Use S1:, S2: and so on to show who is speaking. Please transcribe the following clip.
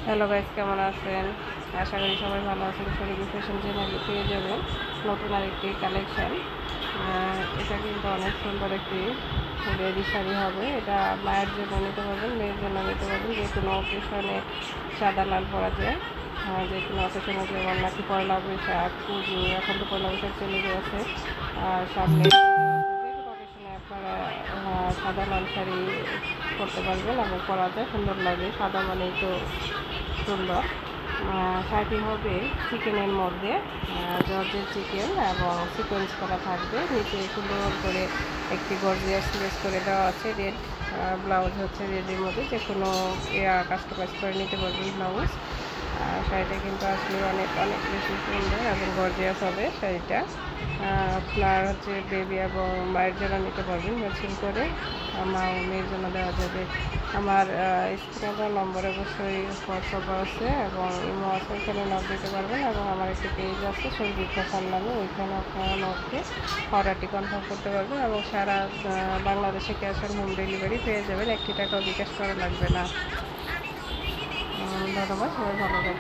S1: Hello guys, কেমন আছেন? আশা করি সবাই ভালো আছেন। শরীফ ফ্যাশন চ্যানেলে পেয়ে যাবেন নতুন আরেকটি কালেকশান। এটা কিন্তু অনেক সুন্দর একটি লেডি শাড়ি হবে। এটা মায়ের জন্য নিতে পারবেন, মেয়ের জন্য নিতে পারবেন। যে কোনো অকেশনে সাদা লাল পরা যায়। যে কোনো অকেশনে, যেমন নাকি পয়লা বৈশাখ, পুজো, এখন তো পয়লা বৈশাখ চলে গেছে, আর সামনে যে কোনো অকেশনে আপনারা সাদা লাল শাড়ি পরতে পারবেন এবং পরা যায়, সুন্দর লাগে। সাদা মানেই তো সুন্দর। শাড়িটি হবে চিকেনের মধ্যে, জর্জের চিকেন এবং সিকোয়েন্স করা থাকবে। নিচে সুন্দর করে একটি গর্জিয়াস লেস করে দেওয়া আছে। রেড ব্লাউজ হচ্ছে রেডের মধ্যে, যে কোনো কাস্টমাইজ করে নিতে পারবেন ব্লাউজ। শাড়িটা কিন্তু আসলে অনেক অনেক বেশি সুন্দর এবং গর্জিয়াস হবে শাড়িটা। আপনার হচ্ছে বেবি এবং মায়ের জন্য নিতে পারবেন ম্যাচিং করে, মা ও মেয়ের জন্য দেওয়া যাবে। আমার স্ক্রিনে নম্বরে অবশ্যই হোয়াটসঅ্যাপ আছে এবং ইমো আছে, ওইখানে নক দিতে পারবেন। এবং আমার একটি পেজ আছে শরীফ ফ্যাশন নামে, ওইখানে আপনারা নক দিয়ে অর্ডারটি কনফার্ম করতে পারবেন এবং সারা বাংলাদেশে ক্যাশ অন হোম ডেলিভারি পেয়ে যাবেন। 1 টাকাও বিকাশ করা লাগবে না। ধন্যবাদ, সবাই ভালো থাকবেন।